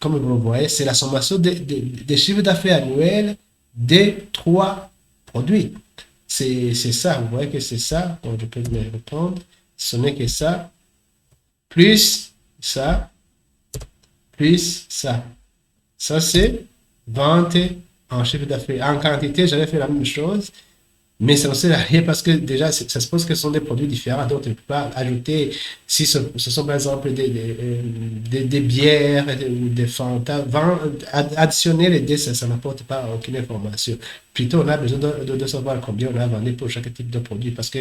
comme vous le voyez, c'est la sommation des chiffres d'affaires annuels des trois produits. C'est ça, vous voyez que c'est ça. Donc, je peux me répondre. Ce n'est que ça, plus ça, plus ça. Ça, c'est vente en chiffre d'affaires. En quantité, j'avais fait la même chose. Mais ça ne sert à rien parce que déjà, ça suppose que ce sont des produits différents. Donc, tu ne peux pas ajouter, si ce sont par exemple des bières ou des Fanta, additionner les deux, ça n'apporte pas aucune information. Plutôt, on a besoin de savoir combien on a vendu pour chaque type de produit parce que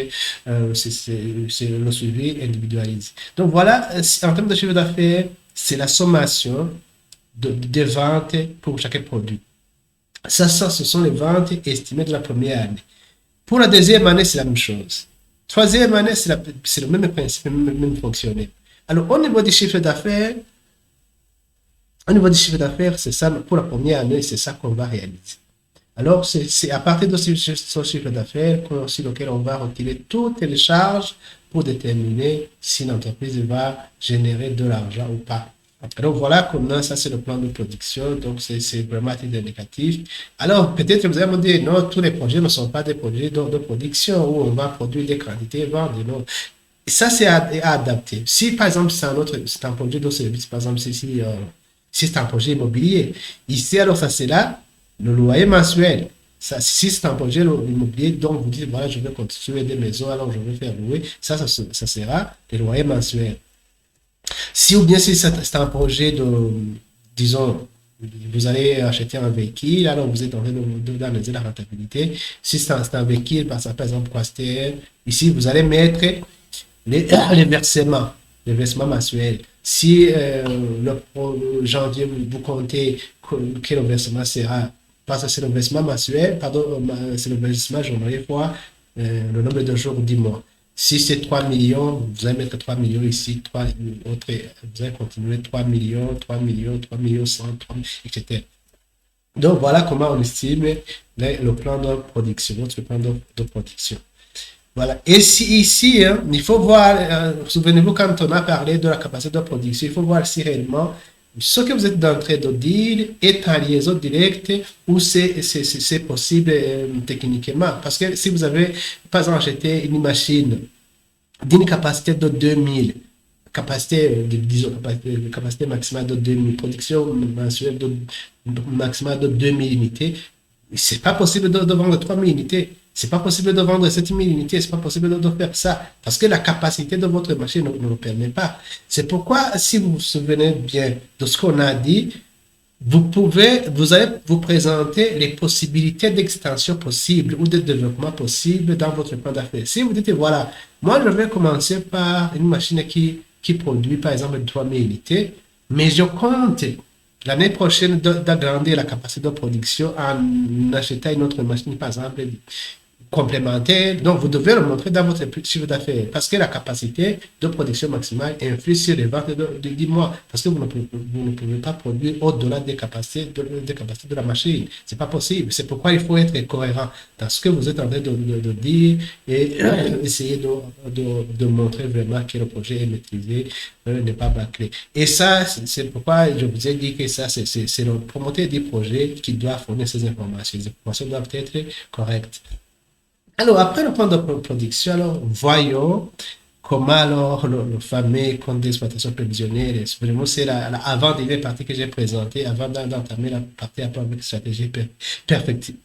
c'est le suivi individualisé. Donc, voilà, en termes de chiffre d'affaires, c'est la sommation des ventes pour chaque produit. Ça, ce sont les ventes estimées de la première année. Pour la deuxième année, c'est la même chose. Troisième année, c'est le même principe, le même fonctionnement. Alors, au niveau du chiffre d'affaires, c'est ça, pour la première année, c'est ça qu'on va réaliser. Alors, c'est à partir de ce chiffre d'affaires sur lequel on va retirer toutes les charges pour déterminer si l'entreprise va générer de l'argent ou pas. Donc voilà comment ça c'est le plan de production, donc c'est vraiment à titre indicatif. Alors peut-être que vous allez me dire, non, tous les projets ne sont pas des projets de production où on va produire des quantités et vendre. Non. Et ça c'est à adapter. Si par exemple c'est un projet de service, par exemple si c'est un projet immobilier, ici alors ça c'est là le loyer mensuel. Ça, si c'est un projet immobilier, donc vous dites, voilà, je vais construire des maisons, alors je vais faire louer, ça sera le loyer mensuel. Si ou bien si c'est un projet disons, vous allez acheter un véhicule, alors vous êtes en train d'analyser la rentabilité. Si c'est un véhicule, par exemple, Quaster, ici, vous allez mettre les versements, les versements mensuels. Si janvier, vous comptez que le versement sera, parce que c'est le versement mensuel, pardon, c'est le versement journalier fois le nombre de jours du mois. Si c'est 3 millions, vous allez mettre 3 millions ici, vous allez continuer 3 millions, 3 millions, 3 millions 100, 3, etc. Donc voilà comment on estime le plan de production, notre plan de production. Voilà. Et ici, hein, il faut voir, souvenez-vous quand on a parlé de la capacité de production, il faut voir si réellement ce que vous êtes en train de dire est en liaison directe ou c'est possible techniquement. Parce que si vous avez, par exemple, acheté une machine d'une capacité de 2000, disons, capacité maximale de 2000, production mensuelle maximale de 2000 unités, c'est pas possible de vendre 3000 unités. C'est pas possible de vendre 7000 unités, c'est pas possible de faire ça, parce que la capacité de votre machine ne le permet pas. C'est pourquoi, si vous vous souvenez bien de ce qu'on a dit, vous allez vous présenter les possibilités d'extension possibles ou de développement possible dans votre plan d'affaires. Si vous dites, voilà, moi je vais commencer par une machine qui produit par exemple 3000 unités, mais je compte l'année prochaine d'agrandir la capacité de production en achetant une autre machine, par exemple, complémentaire. Donc, vous devez le montrer dans votre chiffre d'affaires parce que la capacité de production maximale influe sur les ventes du mois parce que vous ne pouvez pas produire au-delà des capacités de la machine. C'est pas possible. C'est pourquoi il faut être cohérent dans ce que vous êtes en train de dire et essayer de montrer vraiment que le projet est maîtrisé, n'est pas bâclé. Et ça, c'est pourquoi je vous ai dit que ça, c'est le promoteur du projet qui doit fournir ces informations. Les informations doivent être correctes. Alors, après le plan de production, alors, voyons comment alors le fameux compte d'exploitation prévisionnelle, vraiment c'est avant de partie que j'ai présentée, avant d'entamer la partie après avec stratégie perfective.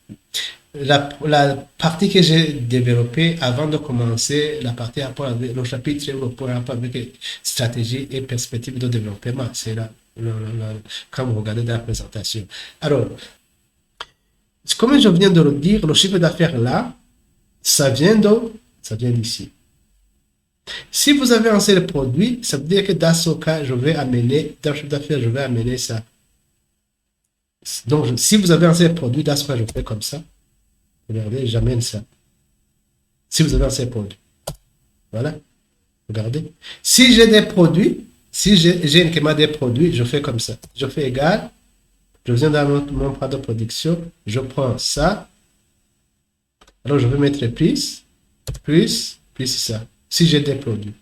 La partie que j'ai développée avant de commencer la partie rapport avec le chapitre rapport avec stratégie et perspective de développement. C'est là, quand vous regardez dans la présentation. Alors, comme je viens de le dire, le chiffre d'affaires là, ça vient d'où? Ça vient d'ici. Si vous avez un seul produit, ça veut dire que dans ce cas, dans le chiffre d'affaires, je vais amener ça. Donc, si vous avez un seul produit, dans ce cas, je fais comme ça. Regardez, j'amène ça. Si vous avez un seul produit. Voilà. Regardez. Si j'ai des produits, si j'ai uniquement des produits, je fais comme ça. Je fais égal. Je viens dans mon plan de production. Je prends ça. Alors, je vais mettre plus ça. Si j'ai des produits.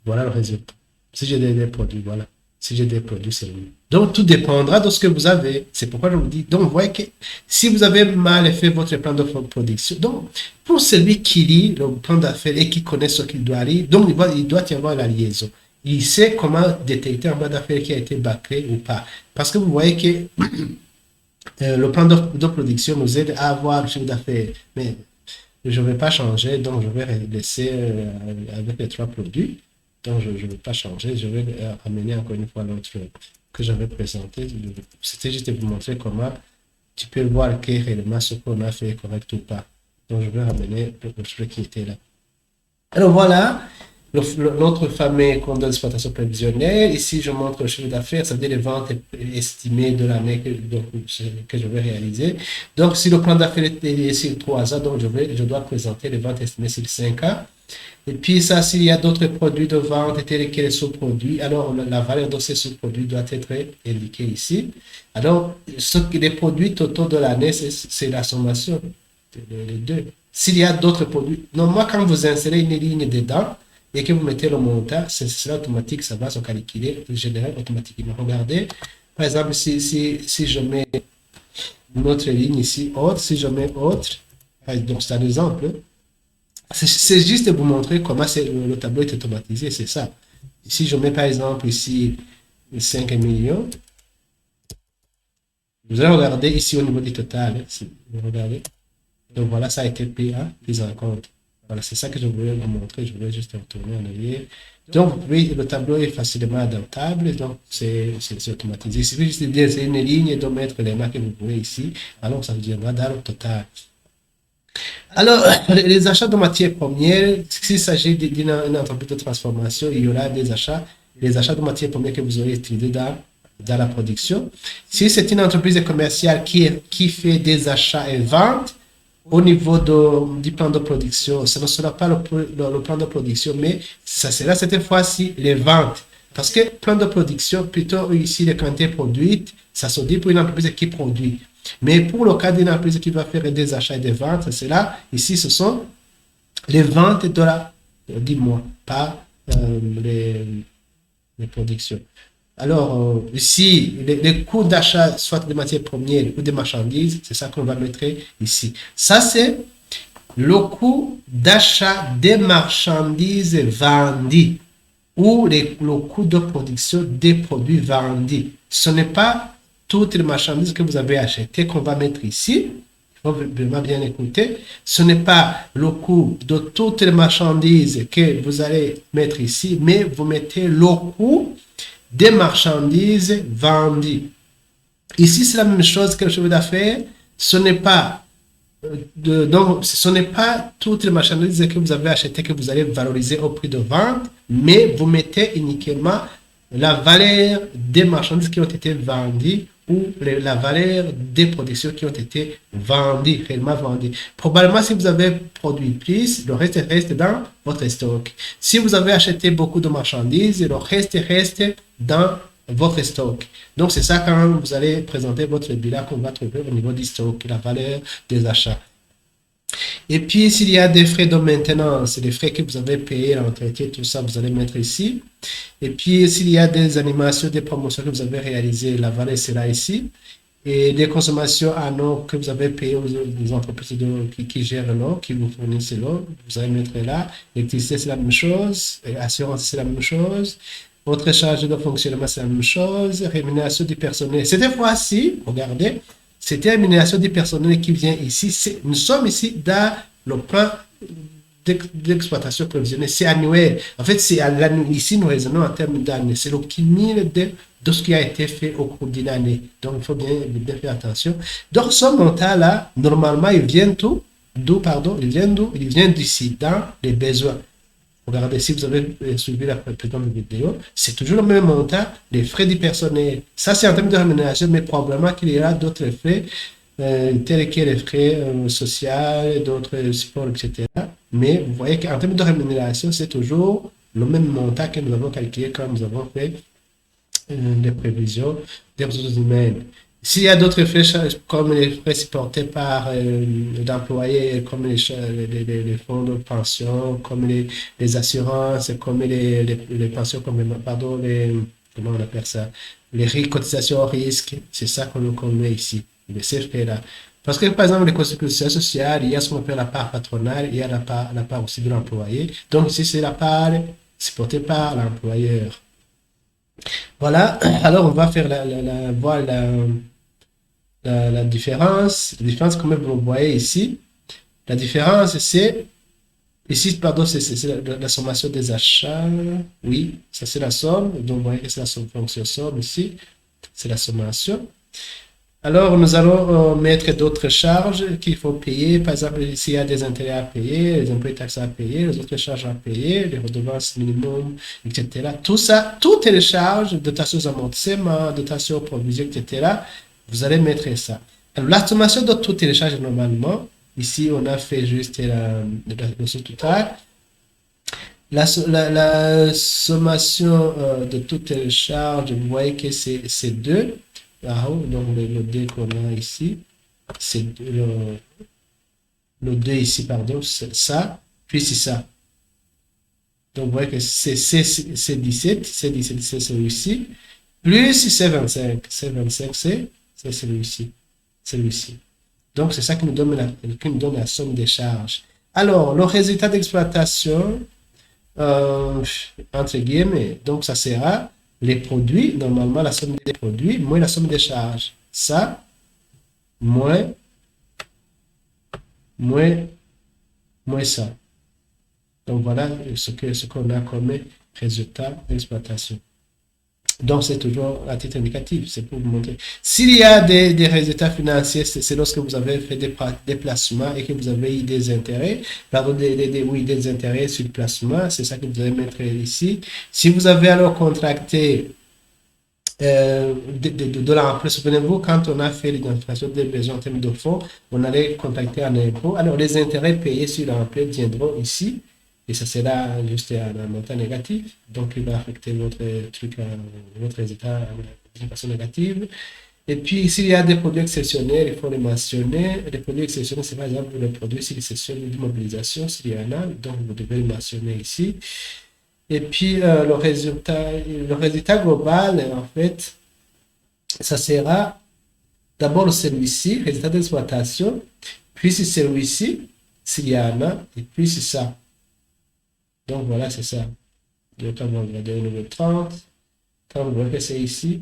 Voilà le résultat. Si j'ai des produits, voilà. Si j'ai des produits seulement. Donc, tout dépendra de ce que vous avez. C'est pourquoi je vous dis, donc, vous voyez que si vous avez mal fait votre plan de production, donc, pour celui qui lit le plan d'affaires et qui connaît ce qu'il doit lire, donc, il doit y avoir la liaison. Il sait comment détecter un plan d'affaires qui a été bâclé ou pas. Parce que vous voyez que le plan de production nous aide à avoir le chiffre d'affaires. Mais je ne vais pas changer, donc je vais laisser avec les trois produits. Donc je ne vais pas changer, je vais amener encore une fois l'autre que j'avais présenté. C'était juste de vous montrer comment tu peux voir que réellement ce qu'on a fait est correct ou pas. Donc je vais ramener le truc qui était là. Alors voilà, notre fameux compte d'exploitation prévisionnelle. Ici, je montre le chiffre d'affaires, ça veut dire les ventes estimées de l'année que je vais réaliser. Donc, si le plan d'affaires est sur 3 ans, donc je dois présenter les ventes estimées sur 5 ans. Et puis ça, s'il y a d'autres produits de vente tels que les sous-produits, alors la valeur de ces sous-produits doit être indiquée ici. Alors, les produits totaux de l'année, c'est la sommation, les deux. S'il y a d'autres produits, non, moi, quand vous insérez une ligne dedans et que vous mettez le montant, c'est automatique, ça va se calculer, général automatiquement. Regardez, par exemple, si je mets une autre ligne ici, autre, si je mets autre, donc c'est un exemple, c'est juste de vous montrer comment le tableau est automatisé, c'est ça. Si je mets par exemple ici 5 millions, vous allez regarder ici au niveau du total. Si vous regardez. Donc voilà, ça a été pris en compte. Voilà, c'est ça que je voulais vous montrer. Je voulais juste retourner en arrière. Donc, oui, le tableau est facilement adaptable. Donc, c'est automatisé. Il suffit juste de dire c'est une ligne et de mettre les marques que vous voulez ici. Alors, ça vous viendra dans le total. Alors, les achats de matières premières, s'il s'agit d'une entreprise de transformation, il y aura des achats, les achats de matières premières que vous aurez utilisés dans la production. Si c'est une entreprise commerciale qui fait des achats et ventes, au niveau du plan de production, ce ne sera pas le plan de production, mais ça sera cette fois-ci les ventes. Parce que plan de production, plutôt ici les quantités produites, ça se dit pour une entreprise qui produit. Mais pour le cas d'une entreprise qui va faire des achats et des ventes, c'est là, ici, ce sont les ventes du mois, pas les productions. Alors, ici, les coûts d'achat, soit des matières premières ou des marchandises, c'est ça qu'on va mettre ici. Ça, c'est le coût d'achat des marchandises vendues ou le coût de production des produits vendus. Ce n'est pas toutes les marchandises que vous avez achetées qu'on va mettre ici. Il faut vraiment bien écouter. Ce n'est pas le coût de toutes les marchandises que vous allez mettre ici, mais vous mettez le coût des marchandises vendues. Ici, c'est la même chose que le chiffre d'affaires. Ce n'est pas donc, ce n'est pas toutes les marchandises que vous avez achetées que vous allez valoriser au prix de vente, mais vous mettez uniquement la valeur des marchandises qui ont été vendues ou la valeur des productions qui ont été vendues, réellement vendues. Probablement, si vous avez produit plus, le reste reste dans votre stock. Si vous avez acheté beaucoup de marchandises, le reste reste dans votre stock. Donc, c'est ça quand vous allez présenter votre bilan qu'on va trouver au niveau du stock, la valeur des achats. Et puis, s'il y a des frais de maintenance, des frais que vous avez payés, l'entretien, tout ça, vous allez mettre ici. Et puis, s'il y a des animations, des promotions que vous avez réalisées, la valeur sera ici. Et des consommations à l'eau que vous avez payées aux entreprises qui gèrent l'eau, qui vous fournissent l'eau, vous allez mettre là. L'électricité, c'est la même chose. Assurance, c'est la même chose. Votre charge de fonctionnement, c'est la même chose. Rémunération du personnel. Cette fois-ci, regardez, c'était la rémunération du personnel qui vient ici. Nous sommes ici dans le plan d'exploitation prévisionnelle. C'est annuel. En fait, c'est ici, nous raisonnons en termes d'année. C'est le cumul de ce qui a été fait au cours d'une année. Donc, il faut bien faire attention. Donc, ce montant-là, normalement, il vient d'où? Il vient d'où? Il vient d'ici, dans les besoins. Regardez, si vous avez suivi la précédente vidéo, c'est toujours le même montant, les frais du personnel. Ça, c'est en termes de rémunération, mais probablement qu'il y aura d'autres frais, tels que les frais sociaux, d'autres supports, etc. Mais vous voyez qu'en termes de rémunération, c'est toujours le même montant que nous avons calculé quand nous avons fait les prévisions des ressources humaines. S'il y a d'autres frais, comme les frais supportés par l'employé, comme les fonds de pension, comme les assurances, comme les pensions, pardon, comment on appelle ça, les cotisations au risque, c'est ça qu'on met ici, le CFP-là. Parce que, par exemple, les cotisations sociales, il y a ce qu'on appelle la part patronale, il y a la part aussi de l'employé. Donc, ici, c'est la part supportée par l'employeur. Voilà, alors on va faire voir la différence. La différence, comme vous voyez ici, la différence, c'est, ici, pardon, c'est la sommation des achats. Oui, ça c'est la somme. Donc, vous voyez que c'est la fonction somme ici. C'est la sommation. Alors, nous allons mettre d'autres charges qu'il faut payer. Par exemple, s'il y a des intérêts à payer, les impôts et taxes à payer, les autres charges à payer, les redevances minimum, etc. Tout ça, toutes les charges, dotations amortissements, dotations provisions, etc. Vous allez mettre ça. Alors, la sommation de toutes les charges, normalement, ici, on a fait juste le sous total. La sommation de toutes les charges, vous voyez que c'est 2. Donc le 2 qu'on a ici, c'est le 2 ici, pardon, c'est ça, puis c'est ça. Donc vous voyez que c'est 17, c'est celui-ci, plus c'est 25, c'est 25, c'est celui-ci, celui-ci. Donc c'est ça qui nous donne la somme des charges. Alors, le résultat d'exploitation, entre guillemets, donc ça sera les produits, normalement la somme des produits, moins la somme des charges. Ça, moins ça. Donc voilà ce qu'on a comme résultat d'exploitation. Donc c'est toujours à titre indicatif, c'est pour vous montrer. S'il y a des résultats financiers, c'est lorsque vous avez fait des placements et que vous avez eu des intérêts, pardon, des intérêts sur le placement, c'est ça que vous allez mettre ici. Si vous avez alors contracté de l'emploi, souvenez-vous, quand on a fait l'identification des besoins en termes de fonds, on allait contacter un impôt. Alors les intérêts payés sur l'emploi viendront ici. Et ça sera juste un montant négatif. Donc, il va affecter votre truc, votre résultat d'une façon négative. Et puis, s'il y a des produits exceptionnels, il faut les mentionner. Les produits exceptionnels, c'est par exemple le produit s'il exceptionnel d'immobilisation, s'il y en a. Donc, vous devez le mentionner ici. Et puis, le résultat global, en fait, ça sera d'abord celui-ci, résultat d'exploitation, puis c'est celui-ci, s'il y en a, et puis c'est ça. Donc voilà, c'est ça. Donc on va regarder le numéro 30. 30, vous voyez que c'est ici.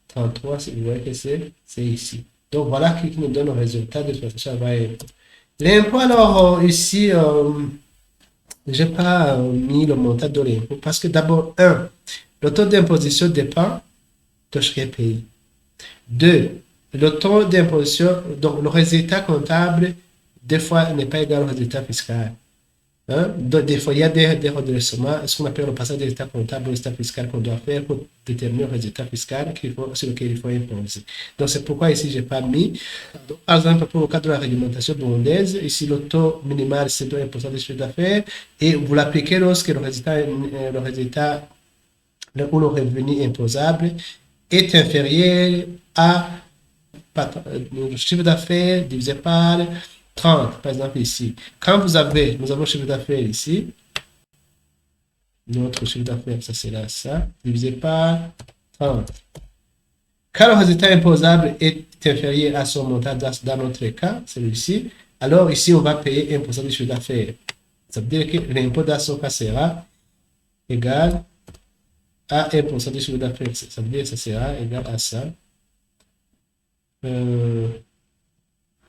33, vous voyez que c'est ici. Donc voilà qui nous donne le résultat de l'exploitation à impôt. L'impôt, alors ici, je n'ai pas mis le montant de l'impôt parce que d'abord, le taux d'imposition dépend de chaque pays. 2, le taux d'imposition, donc le résultat comptable, des fois, n'est pas égal au résultat fiscal. Donc, des fois, il y a des redressements, ce qu'on appelle le passage des résultats comptables, le résultat fiscal qu'on doit faire pour déterminer le résultat fiscal sur lequel il faut imposer. Donc, c'est pourquoi ici, je n'ai pas mis. Donc, par exemple, pour le cas de la réglementation burundaise, ici, le taux minimal, c'est 2% de chiffre d'affaires et vous l'appliquez lorsque le résultat ou le revenu imposable est inférieur à le chiffre d'affaires divisé par 30, par exemple ici. Quand nous avons le chiffre d'affaires ici, notre chiffre d'affaires, ça sera ça, divisé par 30. Quand le résultat imposable est inférieur à son montant dans notre cas, celui-ci, alors ici, on va payer 1% du chiffre d'affaires. Ça veut dire que l'impôt dans son cas sera égal à 1% du chiffre d'affaires. Ça veut dire que ça sera égal à ça.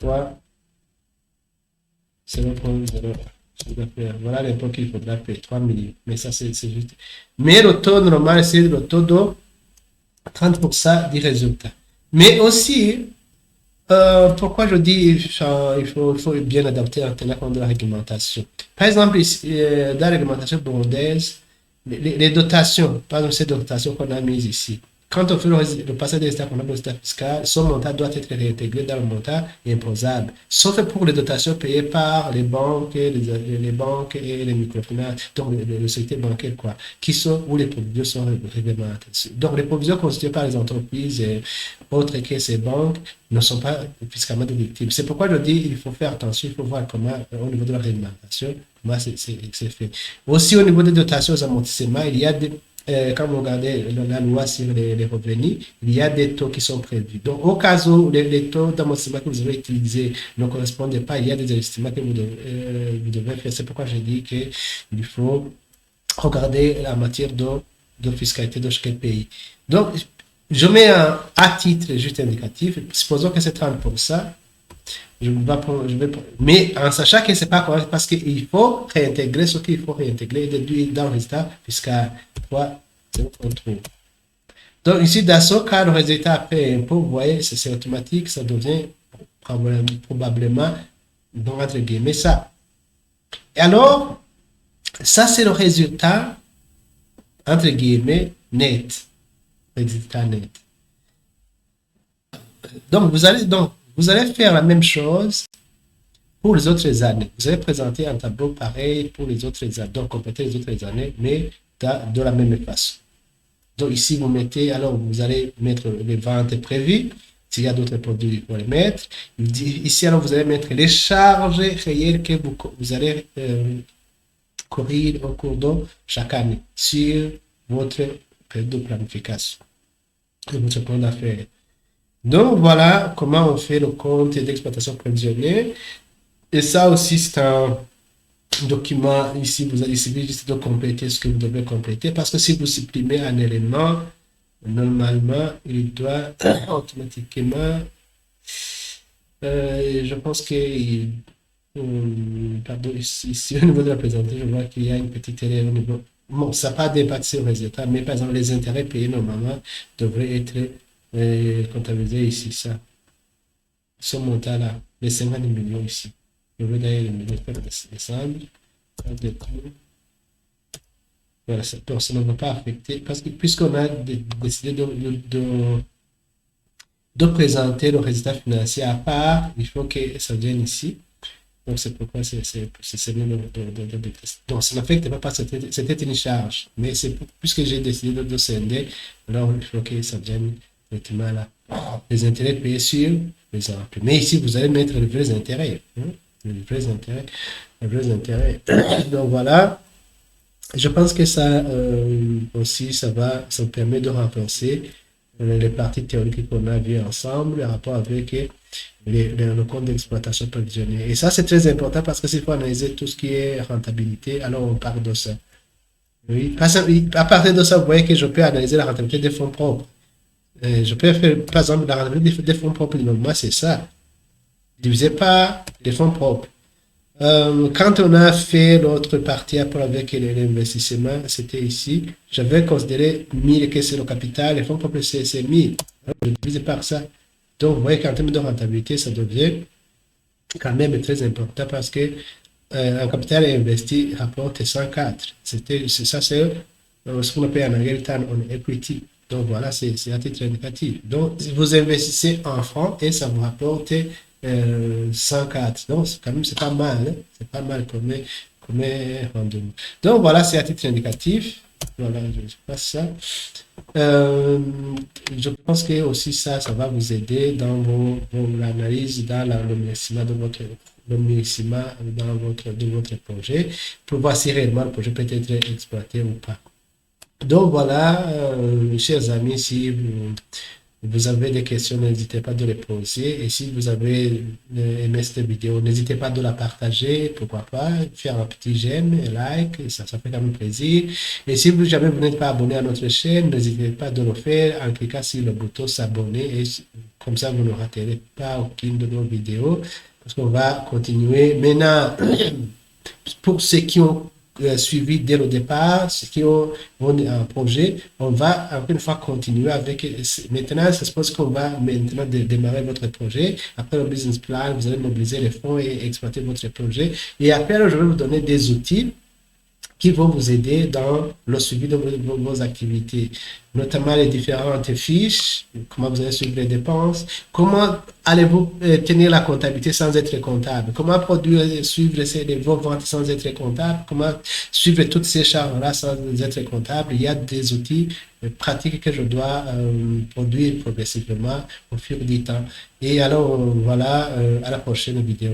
3, 0.0. Voilà l'impôt qu'il faudra payer, 3 millions. Mais ça, c'est juste. Mais le taux normal, c'est le taux de 30% du résultat. Mais aussi, pourquoi je dis il faut bien adapter en tenant compte de la réglementation. Par exemple, ici, dans la réglementation burundaise, les dotations, par exemple, ces dotations qu'on a mises ici, quand on fait le passage des résultats comptables au résultat fiscal, son montant doit être réintégré dans le montant imposable, sauf pour les dotations payées par les banques, les banques et les microfinances, donc le secteur bancaire, quoi, où les provisions sont réglementées. Donc, les provisions constituées par les entreprises et autres caisses et banques ne sont pas fiscalement déductibles. C'est pourquoi je dis il faut faire attention, il faut voir comment, au niveau de la réglementation, comment c'est fait. Aussi, au niveau des dotations aux amortissements, il y a quand vous regardez la loi sur les revenus, il y a des taux qui sont prévus. Donc, au cas où les taux d'amortissement que vous avez utilisés ne correspondent pas, il y a des ajustements que vous devez faire. C'est pourquoi j'ai dit qu'il faut regarder la matière de fiscalité de chaque pays. Donc, je mets à titre juste indicatif, supposons que c'est 30%, mais en sachant que c'est pas correct parce qu'il faut réintégrer ce qu'il faut réintégrer et déduire dans le résultat fiscal. C'est ce qu'on trouve. Donc ici, dans ce cas, le résultat après impôt, vous voyez, c'est automatique, ça devient probablement, donc entre guillemets, ça. Et alors, ça c'est le résultat, entre guillemets, net. Résultat net. Donc vous allez faire la même chose pour les autres années. Vous allez présenter un tableau pareil pour les autres années. Donc compléter les autres années, mais de la même façon. Donc ici, vous mettez, alors vous allez mettre les ventes prévues. S'il y a d'autres produits, vous les mettre. Ici, alors vous allez mettre les charges réelles que vous allez courir au cours de chaque année sur votre période de planification et votre plan d'affaires. Donc voilà comment on fait le compte d'exploitation prévisionnelle. Et ça aussi, c'est un document. Ici, vous allez juste de compléter ce que vous devez compléter. Parce que si vous supprimez un élément, normalement, il doit automatiquement. Je pense que. Pardon, ici, au niveau de la présentation, je vois qu'il y a une petite erreur au niveau. Bon, ça n'a pas d'impact sur le résultat, mais par exemple, les intérêts payés normalement devraient être comptabilisés ici, ça. Ce montant-là, les 50 millions ici. Je vais d'ailleurs le descendre. Voilà, donc ça ne va pas affecter, parce que puisqu'on a décidé de présenter le résultat financier à part, il faut que ça vienne ici. Donc c'est pourquoi c'est mieux donc ça n'affecte pas parce que c'était une charge. Mais c'est puisque j'ai décidé de scinder, alors il faut que ça vienne directement là. Les intérêts payés sur les emplois. Mais ici, vous allez mettre les vrais intérêts. Les vrais intérêts. Les vrais intérêts. Donc voilà. Je pense que ça aussi, ça me permet de renforcer les parties théoriques qu'on a vues ensemble en rapport avec le compte d'exploitation prévisionnelle. Et ça, c'est très important parce que s'il faut analyser tout ce qui est rentabilité, alors on parle de ça. Oui, à partir de ça, vous voyez que je peux analyser la rentabilité des fonds propres. Je peux faire, par exemple, la rentabilité des fonds propres. Moi, c'est ça. Divisé par les fonds propres. Quand on a fait l'autre partie après avec l'investissement, c'était ici. J'avais considéré 1000 que c'est le capital, les fonds propres c'est 1000. Alors, je divise par ça. Donc, vous voyez qu'en termes de rentabilité, ça devient quand même très important parce que un capital investi rapporte 104. C'est ça, c'est ce qu'on appelle en anglais return on equity. Donc voilà, c'est à titre indicatif. Donc, vous investissez en francs et ça vous rapporte 104. Donc, quand même, c'est pas mal. Hein? C'est pas mal comme rendement. Donc, voilà, c'est à titre indicatif. Voilà, je passe ça. Je pense que aussi ça va vous aider dans l'analyse, dans le mécénat de votre de votre projet, pour voir si réellement le projet peut être exploité ou pas. Donc voilà, chers amis, si vous avez des questions, n'hésitez pas de les poser. Et si vous avez aimé cette vidéo, n'hésitez pas de la partager, pourquoi pas, faire un petit j'aime, un like, ça fait quand même plaisir. Et si jamais vous n'êtes pas abonné à notre chaîne, n'hésitez pas de le faire en cliquant sur le bouton s'abonner. Et comme ça, vous ne raterez pas aucune de nos vidéos. Parce qu'on va continuer. Maintenant, pour ceux qui ont suivi dès le départ, ceux qui ont un projet, on va encore une fois continuer avec, maintenant, je suppose qu'on va maintenant démarrer votre projet. Après le business plan, vous allez mobiliser les fonds et exploiter votre projet. Et après, je vais vous donner des outils qui vont vous aider dans le suivi de vos activités, notamment les différentes fiches, comment vous allez suivre les dépenses, comment allez-vous tenir la comptabilité sans être comptable, comment suivre vos ventes sans être comptable, comment suivre toutes ces charges-là sans être comptable. Il y a des outils pratiques que je dois produire progressivement au fur du temps. Et alors, voilà, à la prochaine vidéo.